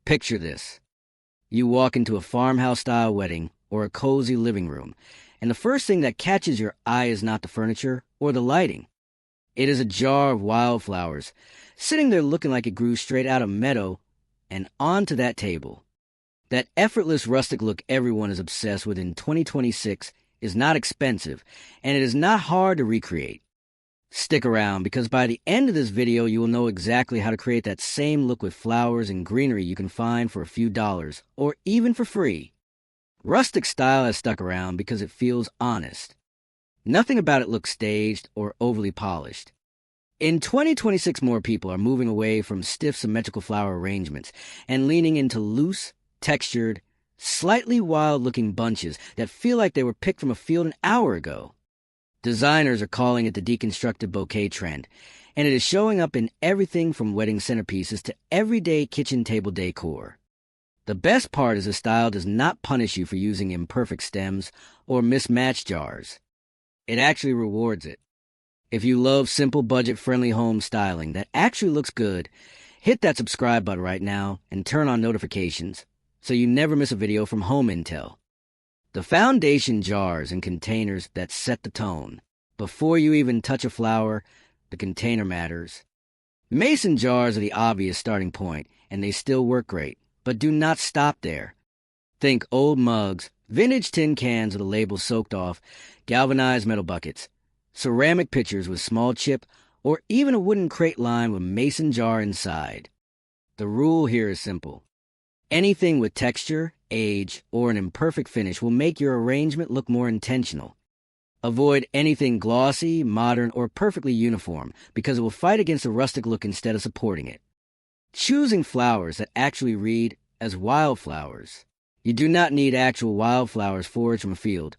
Picture this. You walk into a farmhouse-style wedding or a cozy living room, and the first thing that catches your eye is not the furniture or the lighting. It is a jar of wildflowers, sitting there looking like it grew straight out of a meadow and onto that table. That effortless rustic look everyone is obsessed with in 2026 is not expensive, and it is not hard to recreate. Stick around, because by the end of this video, you will know exactly how to create that same look with flowers and greenery you can find for a few dollars, or even for free. Rustic style has stuck around because it feels honest. Nothing about it looks staged or overly polished. In 2026, more people are moving away from stiff symmetrical flower arrangements and leaning into loose, textured, slightly wild-looking bunches that feel like they were picked from a field an hour ago. Designers are calling it the deconstructed bouquet trend, and it is showing up in everything from wedding centerpieces to everyday kitchen table decor. The best part is the style does not punish you for using imperfect stems or mismatched jars. It actually rewards it. If you love simple, budget-friendly home styling that actually looks good, hit that subscribe button right now and turn on notifications so you never miss a video from Home Intel. The foundation jars and containers that set the tone. Before you even touch a flower, the container matters. Mason jars are the obvious starting point, and they still work great, but do not stop there. Think old mugs, vintage tin cans with the labels soaked off, galvanized metal buckets, ceramic pitchers with small chip, or even a wooden crate lined with mason jar inside. The rule here is simple. Anything with texture, age, or an imperfect finish will make your arrangement look more intentional. Avoid anything glossy, modern, or perfectly uniform because it will fight against the rustic look instead of supporting it. Choosing flowers that actually read as wildflowers. You do not need actual wildflowers foraged from a field,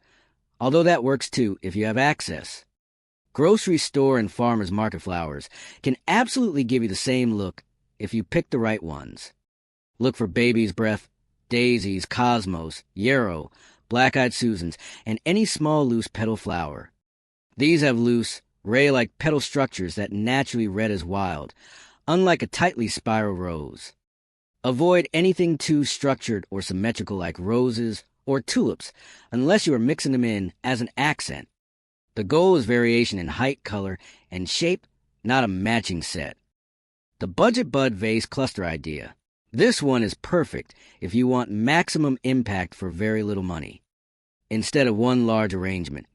although that works too if you have access. Grocery store and farmers market flowers can absolutely give you the same look if you pick the right ones. Look for baby's breath, daisies, cosmos, yarrow, black-eyed Susans, and any small loose petal flower. These have loose, ray-like petal structures that naturally red as wild, unlike a tightly spiral rose. Avoid anything too structured or symmetrical like roses or tulips unless you are mixing them in as an accent. The goal is variation in height, color, and shape, not a matching set. The budget bud vase cluster idea. This one is perfect if you want maximum impact for very little money. Instead of one large arrangement,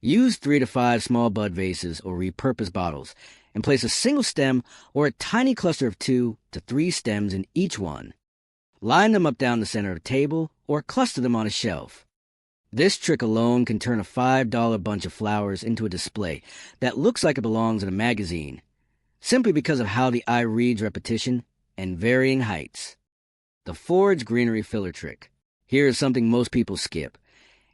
use 3 to 5 small bud vases or repurposed bottles and place a single stem or a tiny cluster of 2 to 3 stems in each one. Line them up down the center of a table or cluster them on a shelf. This trick alone can turn a $5 bunch of flowers into a display that looks like it belongs in a magazine, simply because of how the eye reads repetition and varying heights. The foraged greenery filler trick. Here is something most people skip,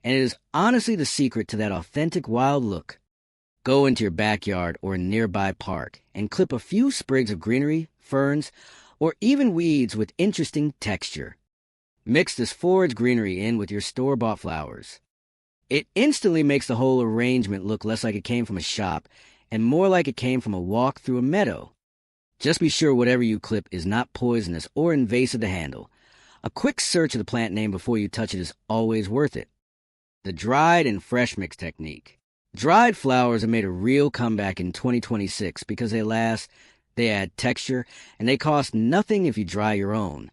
and it is honestly the secret to that authentic wild look. Go into your backyard or a nearby park and clip a few sprigs of greenery, ferns, or even weeds with interesting texture. Mix this foraged greenery in with your store-bought flowers. It instantly makes the whole arrangement look less like it came from a shop and more like it came from a walk through a meadow. Just be sure whatever you clip is not poisonous or invasive to handle. A quick search of the plant name before you touch it is always worth it. The dried and fresh mix technique. Dried flowers have made a real comeback in 2026 because they last, they add texture, and they cost nothing if you dry your own.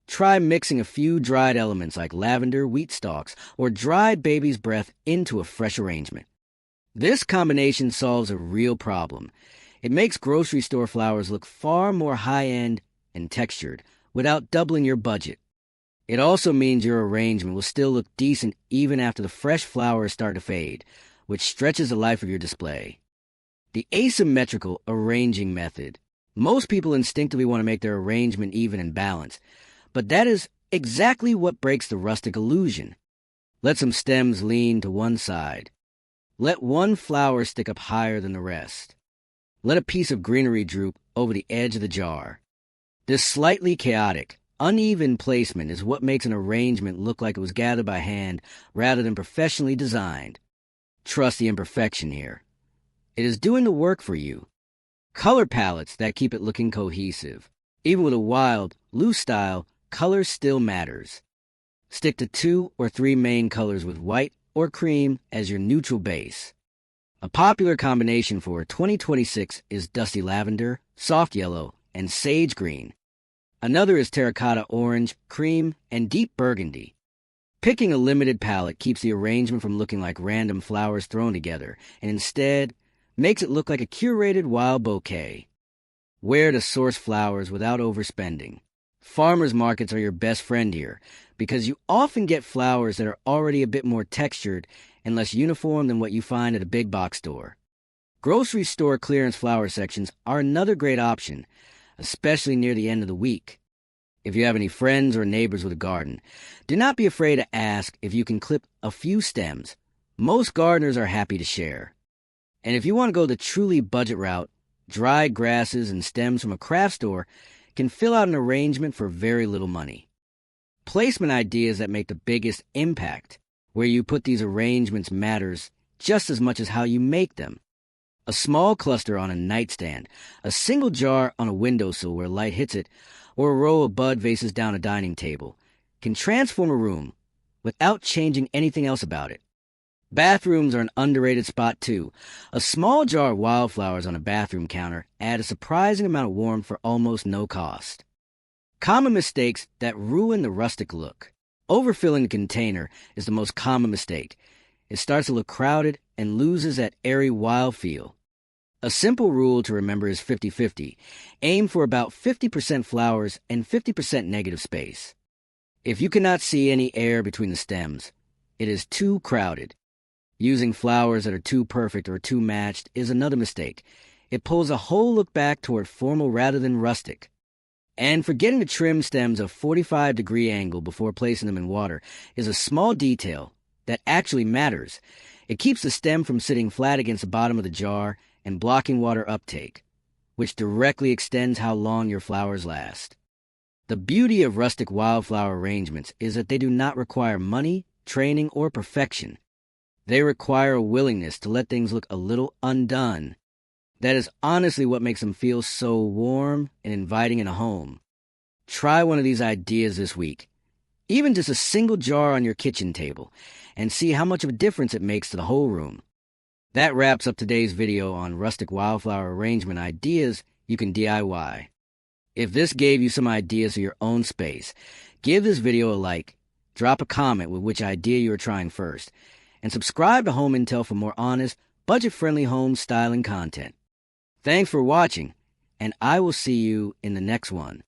Try mixing a few dried elements like lavender, wheat stalks, or dried baby's breath into a fresh arrangement. This combination solves a real problem. It makes grocery store flowers look far more high-end and textured without doubling your budget. It also means your arrangement will still look decent even after the fresh flowers start to fade, which stretches the life of your display. The asymmetrical arranging method. Most people instinctively want to make their arrangement even and balanced, but that is exactly what breaks the rustic illusion. Let some stems lean to one side. Let one flower stick up higher than the rest. Let a piece of greenery droop over the edge of the jar. This slightly chaotic, uneven placement is what makes an arrangement look like it was gathered by hand rather than professionally designed. Trust the imperfection here. It is doing the work for you. Color palettes that keep it looking cohesive. Even with a wild, loose style, color still matters. Stick to 2 or 3 main colors with white or cream as your neutral base. A popular combination for 2026 is dusty lavender, soft yellow, and sage green. Another is terracotta orange, cream, and deep burgundy. Picking a limited palette keeps the arrangement from looking like random flowers thrown together, and instead makes it look like a curated wild bouquet. Where to source flowers without overspending. Farmers markets are your best friend here, because you often get flowers that are already a bit more textured and less uniform than what you find at a big box store. Grocery store clearance flower sections are another great option, especially near the end of the week. If you have any friends or neighbors with a garden, do not be afraid to ask if you can clip a few stems. Most gardeners are happy to share. And if you want to go the truly budget route, dried grasses and stems from a craft store can fill out an arrangement for very little money. Placement ideas that make the biggest impact. Where you put these arrangements matters just as much as how you make them. A small cluster on a nightstand, a single jar on a windowsill where light hits it, or a row of bud vases down a dining table can transform a room without changing anything else about it. Bathrooms are an underrated spot too. A small jar of wildflowers on a bathroom counter add a surprising amount of warmth for almost no cost. Common mistakes that ruin the rustic look. Overfilling the container is the most common mistake. It starts to look crowded and loses that airy wild feel. A simple rule to remember is 50-50. Aim for about 50% flowers and 50% negative space. If you cannot see any air between the stems, it is too crowded. Using flowers that are too perfect or too matched is another mistake. It pulls a whole look back toward formal rather than rustic. And forgetting to trim stems a 45-degree angle before placing them in water is a small detail that actually matters. It keeps the stem from sitting flat against the bottom of the jar and blocking water uptake, which directly extends how long your flowers last. The beauty of rustic wildflower arrangements is that they do not require money, training, or perfection. They require a willingness to let things look a little undone. That is honestly what makes them feel so warm and inviting in a home. Try one of these ideas this week, even just a single jar on your kitchen table, and see how much of a difference it makes to the whole room. That wraps up today's video on rustic wildflower arrangement ideas you can DIY. If this gave you some ideas for your own space, give this video a like, drop a comment with which idea you are trying first, and subscribe to Home Intel for more honest, budget-friendly home styling content. Thanks for watching, and I will see you in the next one.